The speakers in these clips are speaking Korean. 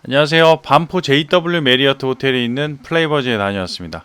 안녕하세요. 반포 JW 메리어트 호텔에 있는 플레이버즈에 다녀왔습니다.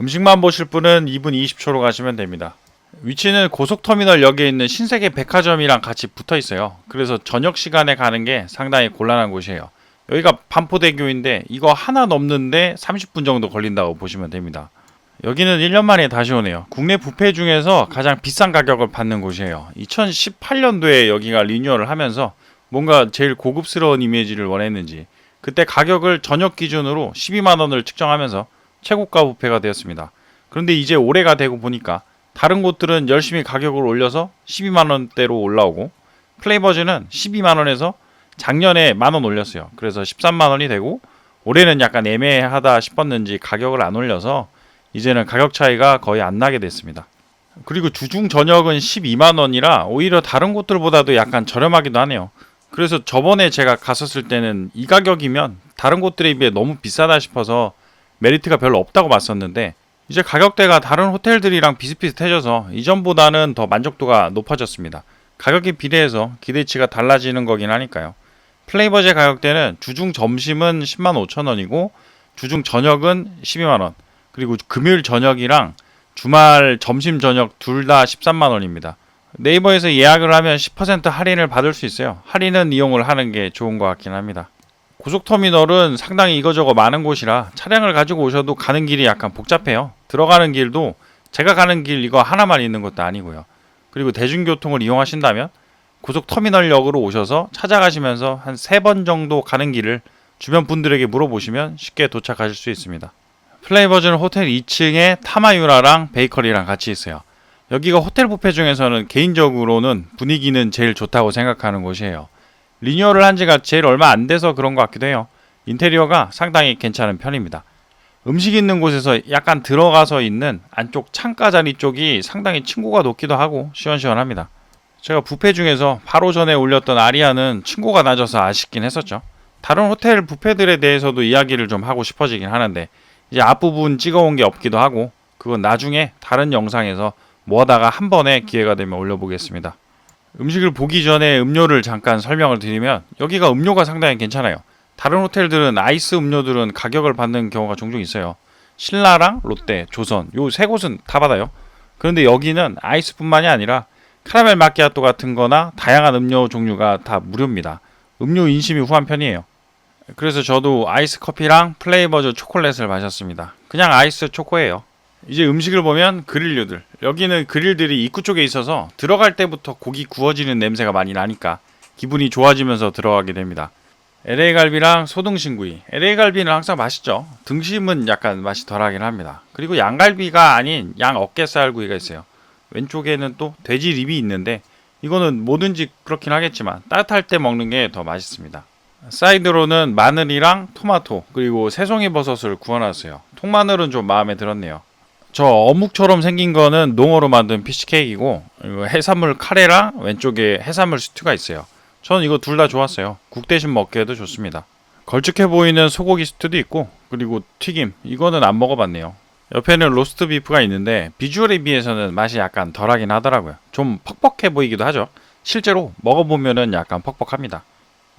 음식만 보실 분은 2분 20초로 가시면 됩니다. 위치는 고속터미널역에 있는 신세계 백화점이랑 같이 붙어 있어요. 그래서 저녁 시간에 가는 게 상당히 곤란한 곳이에요. 여기가 반포대교인데 이거 하나 넘는데 30분 정도 걸린다고 보시면 됩니다. 여기는 1년 만에 다시 오네요. 국내 뷔페 중에서 가장 비싼 가격을 받는 곳이에요. 2018년도에 여기가 리뉴얼을 하면서 뭔가 제일 고급스러운 이미지를 원했는지 그때 가격을 저녁 기준으로 12만원을 측정하면서 최고가 뷔페가 되었습니다. 그런데 이제 올해가 되고 보니까 다른 곳들은 열심히 가격을 올려서 12만원대로 올라오고 플레이버즈는 12만원에서 작년에 만원 올렸어요. 그래서 13만원이 되고 올해는 약간 애매하다 싶었는지 가격을 안 올려서 이제는 가격 차이가 거의 안 나게 됐습니다. 그리고 주중 저녁은 12만원이라 오히려 다른 곳들보다도 약간 저렴하기도 하네요. 그래서 저번에 제가 갔었을 때는 이 가격이면 다른 곳들에 비해 너무 비싸다 싶어서 메리트가 별로 없다고 봤었는데 이제 가격대가 다른 호텔들이랑 비슷비슷해져서 이전보다는 더 만족도가 높아졌습니다. 가격에 비례해서 기대치가 달라지는 거긴 하니까요. 플레이버즈의 가격대는 주중 점심은 10만 5천 원이고 주중 저녁은 12만 원, 그리고 금요일 저녁이랑 주말 점심 저녁 둘 다 13만 원입니다. 네이버에서 예약을 하면 10% 할인을 받을 수 있어요. 할인은 이용을 하는 게 좋은 것 같긴 합니다. 고속터미널은 상당히 이거저거 많은 곳이라 차량을 가지고 오셔도 가는 길이 약간 복잡해요. 들어가는 길도 제가 가는 길 이거 하나만 있는 것도 아니고요. 그리고 대중교통을 이용하신다면 고속터미널역으로 오셔서 찾아가시면서 한 3번 정도 가는 길을 주변 분들에게 물어보시면 쉽게 도착하실 수 있습니다. 플레이버즈는 호텔 2층에 타마유라랑 베이커리랑 같이 있어요. 여기가 호텔 뷔페 중에서는 개인적으로는 분위기는 제일 좋다고 생각하는 곳이에요. 리뉴얼을 한 지가 제일 얼마 안 돼서 그런 것 같기도 해요. 인테리어가 상당히 괜찮은 편입니다. 음식 있는 곳에서 약간 들어가서 있는 안쪽 창가 자리 쪽이 상당히 층고가 높기도 하고 시원시원합니다. 제가 뷔페 중에서 바로 전에 올렸던 아리아는 층고가 낮아서 아쉽긴 했었죠. 다른 호텔 뷔페들에 대해서도 이야기를 좀 하고 싶어지긴 하는데 이제 앞부분 찍어온 게 없기도 하고 그건 나중에 다른 영상에서 모아다가 한 번에 기회가 되면 올려보겠습니다. 음식을 보기 전에 음료를 잠깐 설명을 드리면 여기가 음료가 상당히 괜찮아요. 다른 호텔들은 아이스 음료들은 가격을 받는 경우가 종종 있어요. 신라랑 롯데, 조선 요 세 곳은 다 받아요. 그런데 여기는 아이스뿐만이 아니라 카라멜 마키아토 같은 거나 다양한 음료 종류가 다 무료입니다. 음료 인심이 후한 편이에요. 그래서 저도 아이스 커피랑 플레이버즈 초콜릿을 마셨습니다. 그냥 아이스 초코예요. 이제 음식을 보면 그릴류들. 여기는 그릴들이 입구 쪽에 있어서 들어갈 때부터 고기 구워지는 냄새가 많이 나니까 기분이 좋아지면서 들어가게 됩니다. LA 갈비랑 소등심구이. LA 갈비는 항상 맛있죠. 등심은 약간 맛이 덜하긴 합니다. 그리고 양갈비가 아닌 양 어깨살 구이가 있어요. 왼쪽에는 또 돼지 립이 있는데 이거는 뭐든지 그렇긴 하겠지만 따뜻할 때 먹는 게 더 맛있습니다. 사이드로는 마늘이랑 토마토 그리고 새송이 버섯을 구워놨어요. 통마늘은 좀 마음에 들었네요. 저 어묵처럼 생긴 거는 농어로 만든 피시케이크이고 해산물 카레랑 왼쪽에 해산물 스튜가 있어요. 저는 이거 둘 다 좋았어요. 국 대신 먹기에도 좋습니다. 걸쭉해 보이는 소고기 스튜도 있고 그리고 튀김 이거는 안 먹어봤네요. 옆에는 로스트 비프가 있는데 비주얼에 비해서는 맛이 약간 덜하긴 하더라고요. 좀 퍽퍽해 보이기도 하죠. 실제로 먹어보면은 약간 퍽퍽합니다.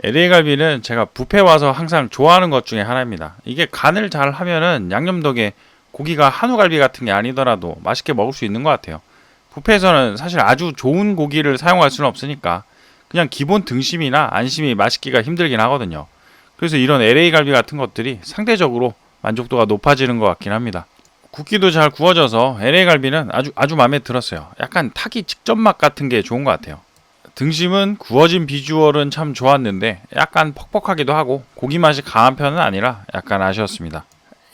LA 갈비는 제가 뷔페 와서 항상 좋아하는 것 중에 하나입니다. 이게 간을 잘 하면은 양념 덕에 고기가 한우갈비 같은 게 아니더라도 맛있게 먹을 수 있는 것 같아요. 뷔페에서는 사실 아주 좋은 고기를 사용할 수는 없으니까 그냥 기본 등심이나 안심이 맛있기가 힘들긴 하거든요. 그래서 이런 LA 갈비 같은 것들이 상대적으로 만족도가 높아지는 것 같긴 합니다. 굽기도 잘 구워져서 LA 갈비는 아주 마음에 들었어요. 약간 타기 직전 맛 같은 게 좋은 것 같아요. 등심은 구워진 비주얼은 참 좋았는데 약간 퍽퍽하기도 하고 고기 맛이 강한 편은 아니라 약간 아쉬웠습니다.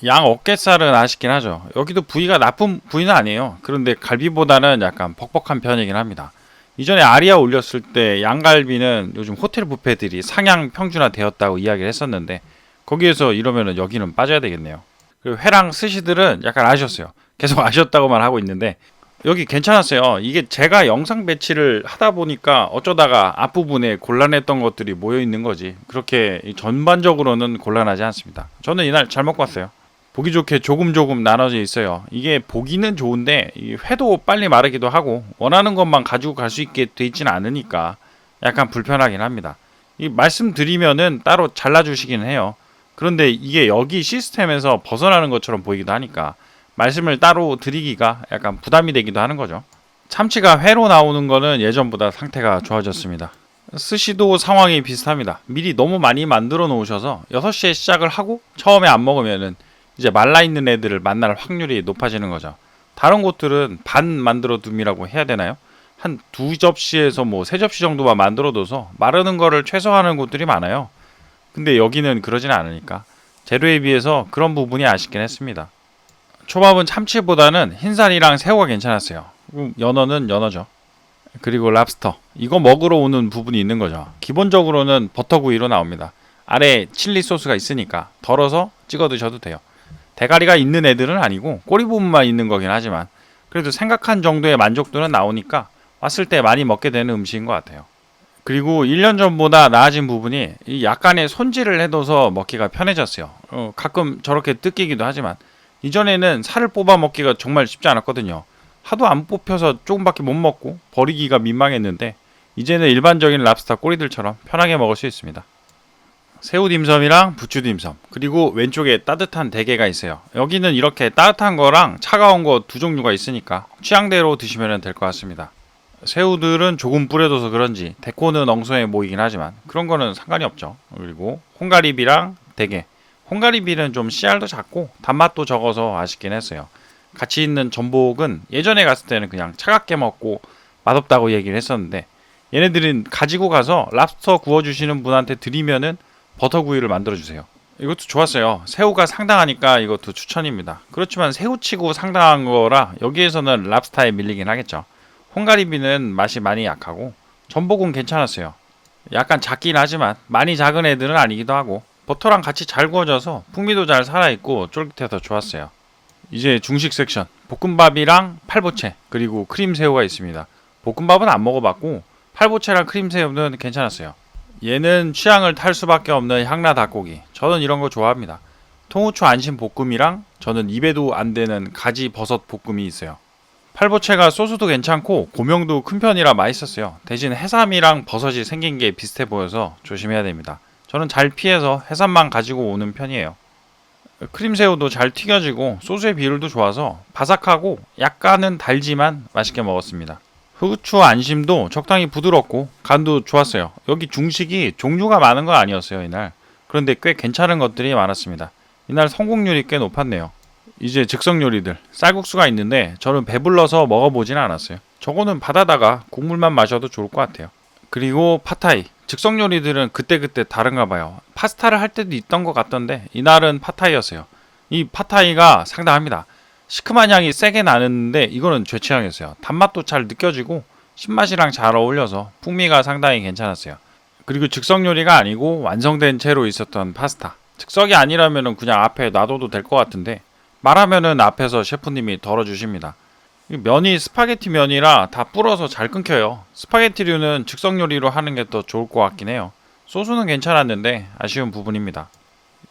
양 어깨살은 아쉽긴 하죠. 여기도 부위가 나쁜 부위는 아니에요. 그런데 갈비보다는 약간 퍽퍽한 편이긴 합니다. 이전에 아리아 올렸을 때 양갈비는 요즘 호텔 뷔페들이 상향 평준화 되었다고 이야기를 했었는데 거기에서 이러면은 여기는 빠져야 되겠네요. 그리고 회랑 스시들은 약간 아쉬웠어요. 계속 아쉬웠다고만 하고 있는데 여기 괜찮았어요. 이게 제가 영상 배치를 하다 보니까 어쩌다가 앞부분에 곤란했던 것들이 모여 있는 거지 그렇게 전반적으로는 곤란하지 않습니다. 저는 이날 잘 먹고 왔어요. 보기 좋게 조금 나눠져 있어요. 이게 보기는 좋은데 회도 빨리 마르기도 하고 원하는 것만 가지고 갈 수 있게 돼 있지는 않으니까 약간 불편하긴 합니다. 이 말씀드리면은 따로 잘라주시긴 해요. 그런데 이게 여기 시스템에서 벗어나는 것처럼 보이기도 하니까 말씀을 따로 드리기가 약간 부담이 되기도 하는 거죠. 참치가 회로 나오는 거는 예전보다 상태가 좋아졌습니다. 스시도 상황이 비슷합니다. 미리 너무 많이 만들어 놓으셔서 6시에 시작을 하고 처음에 안 먹으면은 이제 말라있는 애들을 만날 확률이 높아지는 거죠. 다른 곳들은 반 만들어 둠이라고 해야 되나요? 한 2접시에서 뭐 3접시 정도만 만들어 둬서 마르는 거를 최소화하는 곳들이 많아요. 근데 여기는 그러진 않으니까 재료에 비해서 그런 부분이 아쉽긴 했습니다. 초밥은 참치보다는 흰살이랑 새우가 괜찮았어요. 연어는 연어죠. 그리고 랍스터, 이거 먹으러 오는 부분이 있는 거죠. 기본적으로는 버터구이로 나옵니다. 아래 칠리 소스가 있으니까 덜어서 찍어 드셔도 돼요. 대가리가 있는 애들은 아니고 꼬리 부분만 있는 거긴 하지만 그래도 생각한 정도의 만족도는 나오니까 왔을 때 많이 먹게 되는 음식인 것 같아요. 그리고 1년 전보다 나아진 부분이 약간의 손질을 해둬서 먹기가 편해졌어요. 가끔 저렇게 뜯기기도 하지만 이전에는 살을 뽑아 먹기가 정말 쉽지 않았거든요. 하도 안 뽑혀서 조금밖에 못 먹고 버리기가 민망했는데 이제는 일반적인 랍스터 꼬리들처럼 편하게 먹을 수 있습니다. 새우 딤섬이랑 부추 딤섬, 그리고 왼쪽에 따뜻한 대게가 있어요. 여기는 이렇게 따뜻한 거랑 차가운 거 두 종류가 있으니까 취향대로 드시면 될 것 같습니다. 새우들은 조금 뿌려둬서 그런지 데코는 엉성해 보이긴 하지만 그런 거는 상관이 없죠. 그리고 홍가리비랑 대게, 홍가리비는 좀 씨알도 작고 단맛도 적어서 아쉽긴 했어요. 같이 있는 전복은 예전에 갔을 때는 그냥 차갑게 먹고 맛없다고 얘기를 했었는데 얘네들은 가지고 가서 랍스터 구워주시는 분한테 드리면은 버터구이를 만들어주세요. 이것도 좋았어요. 새우가 상당하니까 이것도 추천입니다. 그렇지만 새우치고 상당한 거라 여기에서는 랍스타에 밀리긴 하겠죠. 홍가리비는 맛이 많이 약하고 전복은 괜찮았어요. 약간 작긴 하지만 많이 작은 애들은 아니기도 하고 버터랑 같이 잘 구워져서 풍미도 잘 살아있고 쫄깃해서 좋았어요. 이제 중식 섹션, 볶음밥이랑 팔보채 그리고 크림새우가 있습니다. 볶음밥은 안 먹어봤고 팔보채랑 크림새우는 괜찮았어요. 얘는 취향을 탈 수밖에 없는 향라 닭고기, 저는 이런 거 좋아합니다. 통후추 안심 볶음이랑 저는 입에도 안 되는 가지 버섯 볶음이 있어요. 팔보채가 소스도 괜찮고 고명도 큰 편이라 맛있었어요. 대신 해삼이랑 버섯이 생긴 게 비슷해 보여서 조심해야 됩니다. 저는 잘 피해서 해삼만 가지고 오는 편이에요. 크림새우도 잘 튀겨지고 소스의 비율도 좋아서 바삭하고 약간은 달지만 맛있게 먹었습니다. 후추 안심도 적당히 부드럽고 간도 좋았어요. 여기 중식이 종류가 많은 건 아니었어요 이날. 그런데 꽤 괜찮은 것들이 많았습니다. 이날 성공률이 꽤 높았네요. 이제 즉석 요리들, 쌀국수가 있는데 저는 배불러서 먹어보진 않았어요. 저거는 받아다가 국물만 마셔도 좋을 것 같아요. 그리고 팟타이, 즉석 요리들은 그때그때 다른가 봐요. 파스타를 할 때도 있던 것 같던데 이날은 팟타이였어요. 이 팟타이가 상당합니다. 시큼한 향이 세게 나는데 이거는 제 취향이었어요. 단맛도 잘 느껴지고 신맛이랑 잘 어울려서 풍미가 상당히 괜찮았어요. 그리고 즉석 요리가 아니고 완성된 채로 있었던 파스타, 즉석이 아니라면 그냥 앞에 놔둬도 될 것 같은데 말하면은 앞에서 셰프님이 덜어주십니다. 면이 스파게티 면이라 다 불어서 잘 끊겨요. 스파게티류는 즉석 요리로 하는 게 더 좋을 것 같긴 해요. 소스는 괜찮았는데 아쉬운 부분입니다.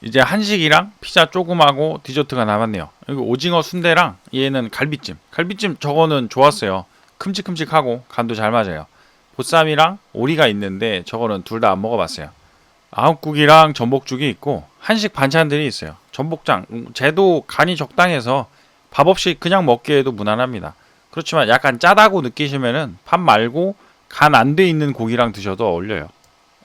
이제 한식이랑 피자 조금하고 디저트가 남았네요. 그리고 오징어 순대랑 얘는 갈비찜. 갈비찜 저거는 좋았어요. 큼직큼직하고 간도 잘 맞아요. 보쌈이랑 오리가 있는데 저거는 둘 다 안 먹어봤어요. 아욱국이랑 전복죽이 있고 한식 반찬들이 있어요. 전복장, 쟤도 간이 적당해서 밥 없이 그냥 먹기에도 무난합니다. 그렇지만 약간 짜다고 느끼시면은 밥 말고 간 안 돼 있는 고기랑 드셔도 어울려요.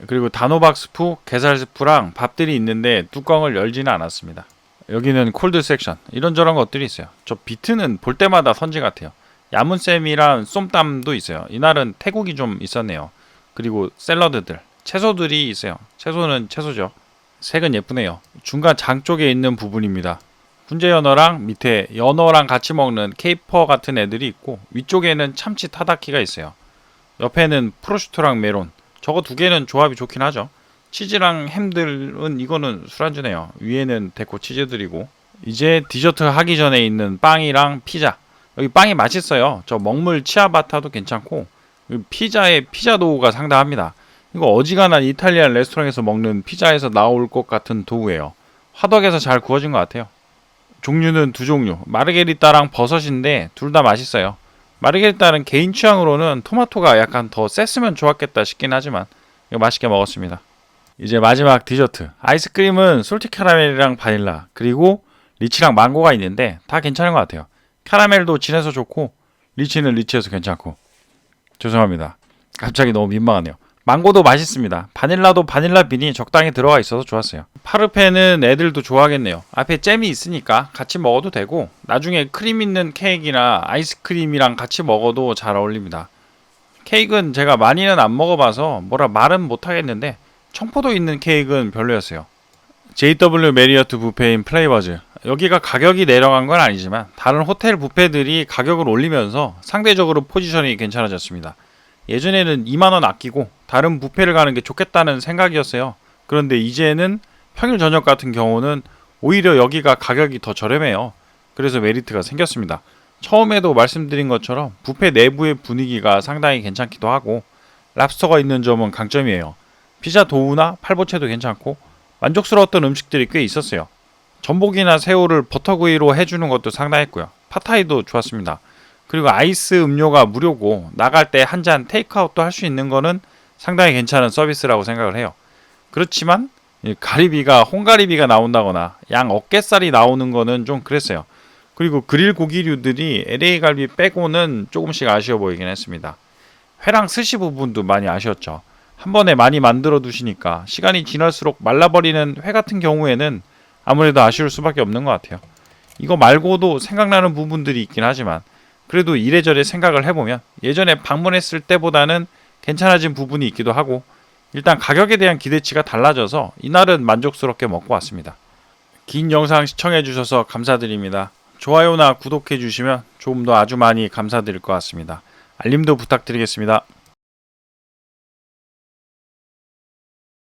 그리고 단호박 스프, 게살 스프랑 밥들이 있는데 뚜껑을 열지는 않았습니다. 여기는 콜드 섹션, 이런저런 것들이 있어요. 저 비트는 볼 때마다 선지 같아요. 야문쌤이랑 쏨땀도 있어요. 이날은 태국이 좀 있었네요. 그리고 샐러드들, 채소들이 있어요. 채소는 채소죠. 색은 예쁘네요. 중간 장 쪽에 있는 부분입니다. 훈제 연어랑 밑에 연어랑 같이 먹는 케이퍼 같은 애들이 있고 위쪽에는 참치 타다키가 있어요. 옆에는 프로슈토랑 메론, 저거 두 개는 조합이 좋긴 하죠. 치즈랑 햄들은 이거는 술안주네요. 위에는 데코 치즈들이고. 이제 디저트 하기 전에 있는 빵이랑 피자. 여기 빵이 맛있어요. 저 먹물 치아바타도 괜찮고 피자의 피자 도우가 상당합니다. 이거 어지간한 이탈리안 레스토랑에서 먹는 피자에서 나올 것 같은 도우예요. 화덕에서 잘 구워진 것 같아요. 종류는 두 종류, 마르게리따랑 버섯인데 둘 다 맛있어요. 마르게리따는 개인 취향으로는 토마토가 약간 더 셌으면 좋았겠다 싶긴 하지만 이거 맛있게 먹었습니다. 이제 마지막 디저트. 아이스크림은 솔티 캐러멜이랑 바닐라, 그리고 리치랑 망고가 있는데 다 괜찮은 것 같아요. 캐러멜도 진해서 좋고 리치는 리치해서 괜찮고. 죄송합니다. 갑자기 너무 민망하네요. 망고도 맛있습니다. 바닐라도 바닐라 빈이 적당히 들어가 있어서 좋았어요. 파르페는 애들도 좋아하겠네요. 앞에 잼이 있으니까 같이 먹어도 되고 나중에 크림 있는 케이크나 아이스크림이랑 같이 먹어도 잘 어울립니다. 케이크는 제가 많이는 안 먹어봐서 뭐라 말은 못하겠는데 청포도 있는 케이크는 별로였어요. JW 메리어트 뷔페인 플레이버즈. 여기가 가격이 내려간 건 아니지만 다른 호텔 뷔페들이 가격을 올리면서 상대적으로 포지션이 괜찮아졌습니다. 예전에는 2만원 아끼고 다른 뷔페를 가는 게 좋겠다는 생각이었어요. 그런데 이제는 평일 저녁 같은 경우는 오히려 여기가 가격이 더 저렴해요. 그래서 메리트가 생겼습니다. 처음에도 말씀드린 것처럼 뷔페 내부의 분위기가 상당히 괜찮기도 하고 랍스터가 있는 점은 강점이에요. 피자 도우나 팔보채도 괜찮고 만족스러웠던 음식들이 꽤 있었어요. 전복이나 새우를 버터구이로 해주는 것도 상당했고요. 팟타이도 좋았습니다. 그리고 아이스 음료가 무료고 나갈 때 한 잔 테이크아웃도 할 수 있는 거는 상당히 괜찮은 서비스라고 생각을 해요. 그렇지만 가리비가 홍가리비가 나온다거나 양 어깨살이 나오는 거는 좀 그랬어요. 그리고 그릴 고기류들이 LA 갈비 빼고는 조금씩 아쉬워 보이긴 했습니다. 회랑 스시 부분도 많이 아쉬웠죠. 한 번에 많이 만들어 두시니까 시간이 지날수록 말라버리는 회 같은 경우에는 아무래도 아쉬울 수밖에 없는 것 같아요. 이거 말고도 생각나는 부분들이 있긴 하지만 그래도 이래저래 생각을 해보면 예전에 방문했을 때보다는 괜찮아진 부분이 있기도 하고 일단 가격에 대한 기대치가 달라져서 이날은 만족스럽게 먹고 왔습니다. 긴 영상 시청해주셔서 감사드립니다. 좋아요나 구독해주시면 조금 더 아주 많이 감사드릴 것 같습니다. 알림도 부탁드리겠습니다.